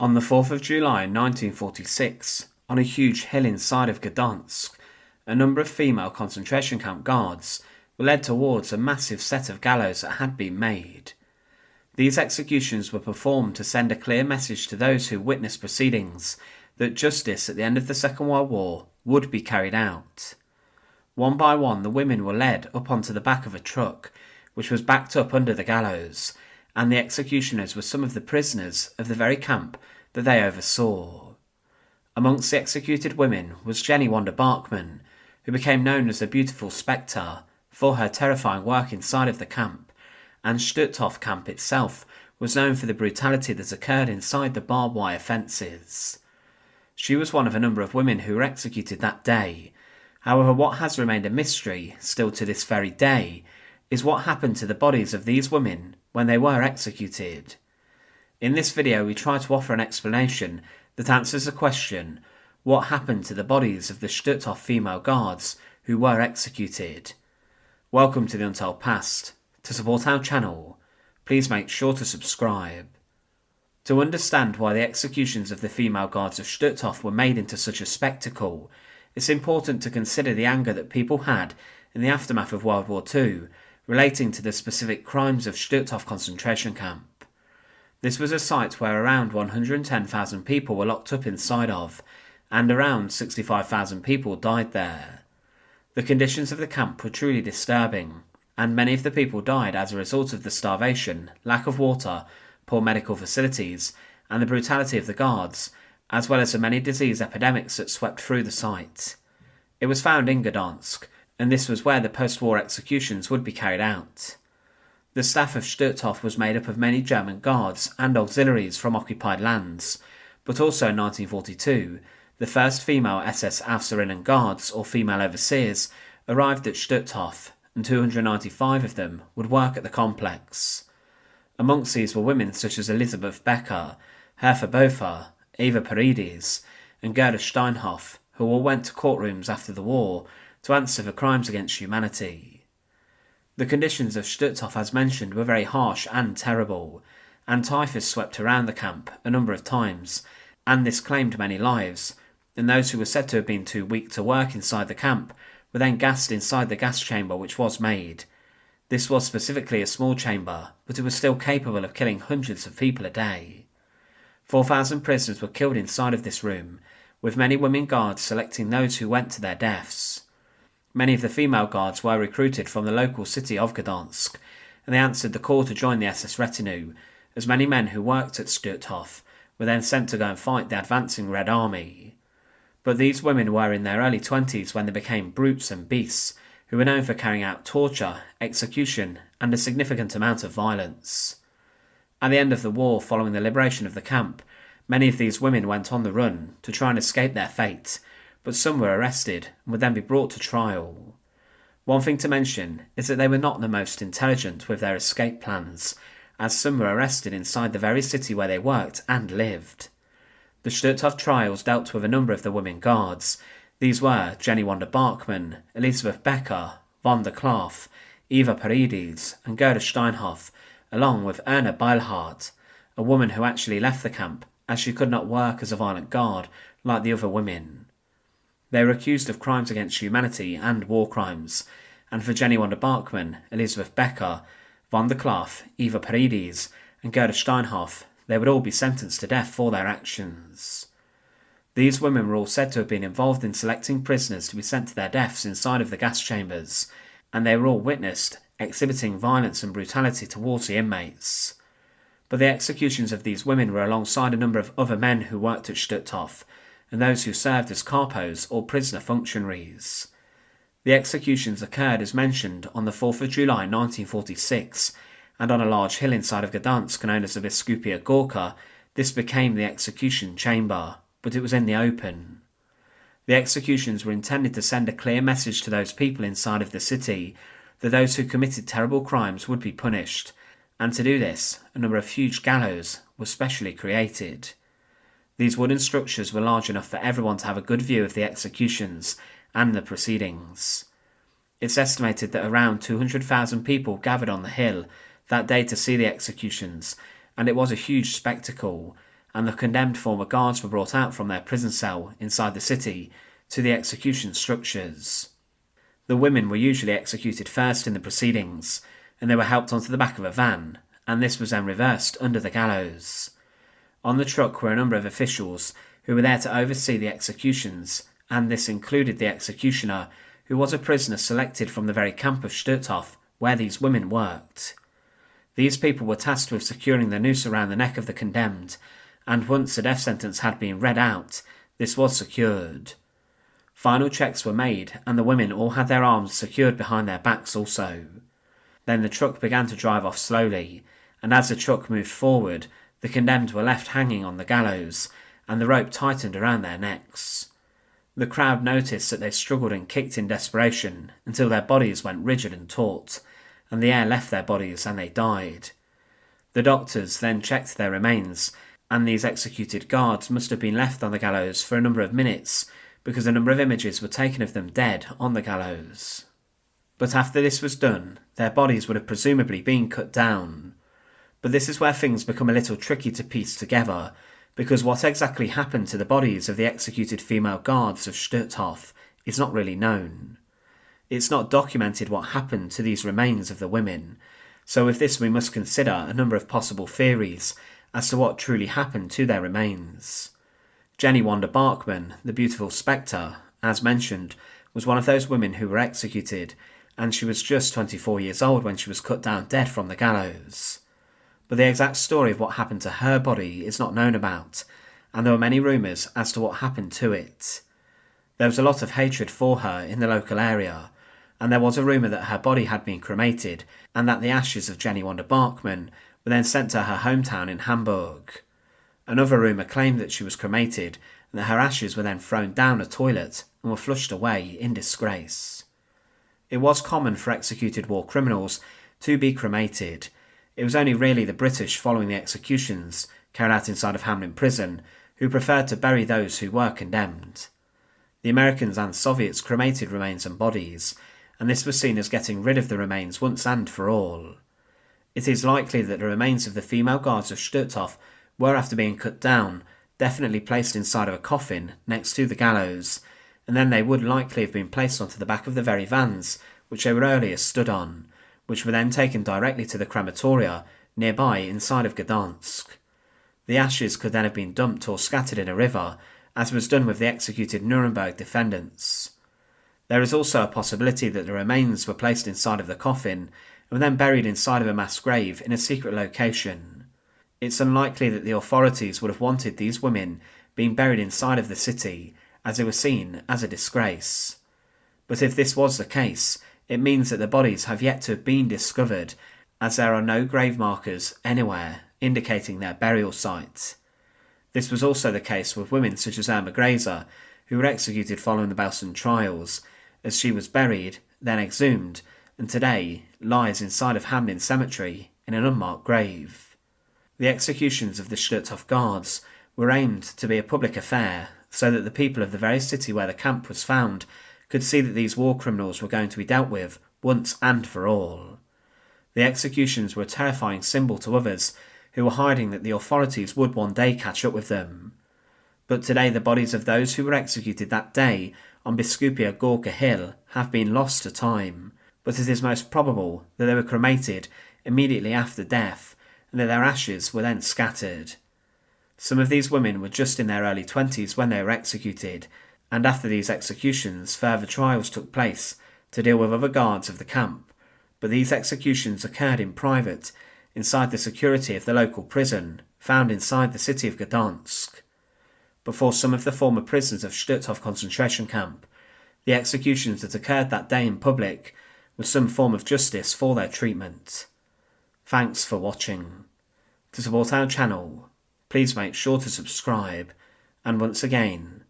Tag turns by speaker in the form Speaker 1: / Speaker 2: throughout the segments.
Speaker 1: On the 4th of July 1946, on a huge hill inside of Gdansk, a number of female concentration camp guards were led towards a massive set of gallows that had been made. These executions were performed to send a clear message to those who witnessed proceedings that justice at the end of the Second World War would be carried out. One by one, the women were led up onto the back of a truck, which was backed up under the gallows, and the executioners were some of the prisoners of the very camp that they oversaw. Amongst the executed women was Jenny Wanda Barkmann, who became known as the Beautiful Spectre for her terrifying work inside of the camp, and Stutthof camp itself was known for the brutality that occurred inside the barbed wire fences. She was one of a number of women who were executed that day. However, what has remained a mystery still to this very day is what happened to the bodies of these women when they were executed. In this video, we try to offer an explanation that answers the question, what happened to the bodies of the Stutthof female guards who were executed? Welcome to The Untold Past. To support our channel, please make sure to subscribe. To understand why the executions of the female guards of Stutthof were made into such a spectacle, it's important to consider the anger that people had in the aftermath of World War II relating to the specific crimes of Stutthof Concentration Camp. This was a site where around 110,000 people were locked up inside of, and around 65,000 people died there. The conditions of the camp were truly disturbing, and many of the people died as a result of the starvation, lack of water, poor medical facilities, and the brutality of the guards, as well as the many disease epidemics that swept through the site. It was found in Gdansk, and this was where the post-war executions would be carried out. The staff of Stutthof was made up of many German guards and auxiliaries from occupied lands, but also in 1942, the first female SS Aufseherinnen guards, or female overseers, arrived at Stutthof, and 295 of them would work at the complex. Amongst these were women such as Elisabeth Becker, Hertha Bofer, Eva Paradies, and Gerda Steinhoff, who all went to courtrooms after the war to answer for crimes against humanity. The conditions of Stutthof, as mentioned, were very harsh and terrible, and typhus swept around the camp a number of times, and this claimed many lives, and those who were said to have been too weak to work inside the camp were then gassed inside the gas chamber which was made. This was specifically a small chamber, but it was still capable of killing hundreds of people a day. 4,000 prisoners were killed inside of this room, with many women guards selecting those who went to their deaths. Many of the female guards were recruited from the local city of Gdansk, and they answered the call to join the SS retinue, as many men who worked at Stutthof were then sent to go and fight the advancing Red Army. But these women were in their early 20s when they became brutes and beasts, who were known for carrying out torture, execution, and a significant amount of violence. At the end of the war, following the liberation of the camp, many of these women went on the run to try and escape their fate, but some were arrested and would then be brought to trial. One thing to mention is that they were not the most intelligent with their escape plans, as some were arrested inside the very city where they worked and lived. The Stutthof trials dealt with a number of the women guards. These were Jenny Wanda Barkmann, Elisabeth Becker, von der Klaff, Eva Paradies, and Gerda Steinhoff, along with Erna Beilhardt, a woman who actually left the camp as she could not work as a violent guard like the other women. They were accused of crimes against humanity and war crimes, and for Jenny Wanda Barkmann, Elisabeth Becker, von der Klaff, Eva Paradies, and Gerda Steinhoff, they would all be sentenced to death for their actions. These women were all said to have been involved in selecting prisoners to be sent to their deaths inside of the gas chambers, and they were all witnessed exhibiting violence and brutality towards the inmates. But the executions of these women were alongside a number of other men who worked at Stutthof, and those who served as capos or prisoner functionaries. The executions occurred, as mentioned, on the 4th of July 1946, and on a large hill inside of Gdansk known as the Biskupia Gorka. This became the execution chamber, but it was in the open. The executions were intended to send a clear message to those people inside of the city that those who committed terrible crimes would be punished, and to do this, a number of huge gallows were specially created. These wooden structures were large enough for everyone to have a good view of the executions and the proceedings. It's estimated that around 200,000 people gathered on the hill that day to see the executions, and it was a huge spectacle, and the condemned former guards were brought out from their prison cell inside the city to the execution structures. The women were usually executed first in the proceedings, and they were helped onto the back of a van, and this was then reversed under the gallows. On the truck were a number of officials who were there to oversee the executions, and this included the executioner, who was a prisoner selected from the very camp of Stutthof where these women worked. These people were tasked with securing the noose around the neck of the condemned, and once the death sentence had been read out, this was secured. Final checks were made, and the women all had their arms secured behind their backs also. Then the truck began to drive off slowly, and as the truck moved forward, the condemned were left hanging on the gallows, and the rope tightened around their necks. The crowd noticed that they struggled and kicked in desperation until their bodies went rigid and taut, and the air left their bodies and they died. The doctors then checked their remains, and these executed guards must have been left on the gallows for a number of minutes, because a number of images were taken of them dead on the gallows. But after this was done, their bodies would have presumably been cut down. But this is where things become a little tricky to piece together, because what exactly happened to the bodies of the executed female guards of Stutthof is not really known. It's not documented what happened to these remains of the women, so with this we must consider a number of possible theories as to what truly happened to their remains. Jenny Wanda Barkmann, the beautiful spectre, as mentioned, was one of those women who were executed, and she was just 24 years old when she was cut down dead from the gallows. But the exact story of what happened to her body is not known about, and there were many rumours as to what happened to it. There was a lot of hatred for her in the local area, and there was a rumour that her body had been cremated, and that the ashes of Jenny Wanda Barkmann were then sent to her hometown in Hamburg. Another rumour claimed that she was cremated, and that her ashes were then thrown down a toilet and were flushed away in disgrace. It was common for executed war criminals to be cremated. It was only really the British, following the executions carried out inside of Hamlin Prison, who preferred to bury those who were condemned. The Americans and Soviets cremated remains and bodies, and this was seen as getting rid of the remains once and for all. It is likely that the remains of the female guards of Stutthof were, after being cut down, definitely placed inside of a coffin next to the gallows, and then they would likely have been placed onto the back of the very vans which they were earlier stood on, which were then taken directly to the crematoria nearby inside of Gdansk. The ashes could then have been dumped or scattered in a river, as was done with the executed Nuremberg defendants. There is also a possibility that the remains were placed inside of the coffin and were then buried inside of a mass grave in a secret location. It's unlikely that the authorities would have wanted these women being buried inside of the city, as they were seen as a disgrace. But if this was the case, it means that the bodies have yet to have been discovered, as there are no grave markers anywhere indicating their burial site. This was also the case with women such as Irma Grazer, who were executed following the Belsen trials, as she was buried, then exhumed, and today lies inside of Hamlin Cemetery in an unmarked grave. The executions of the Stutthof guards were aimed to be a public affair, so that the people of the very city where the camp was found could see that these war criminals were going to be dealt with once and for all. The executions were a terrifying symbol to others who were hiding that the authorities would one day catch up with them. But today the bodies of those who were executed that day on Biskupia Gorka Hill have been lost to time, but it is most probable that they were cremated immediately after death, and that their ashes were then scattered. Some of these women were just in their early 20s when they were executed, and after these executions further trials took place to deal with other guards of the camp, but these executions occurred in private, inside the security of the local prison, found inside the city of Gdansk. Before some of the former prisoners of Stutthof Concentration Camp, the executions that occurred that day in public were some form of justice for their treatment. Thanks for watching. To support our channel, please make sure to subscribe, and once again,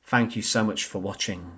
Speaker 1: thank you so much for watching.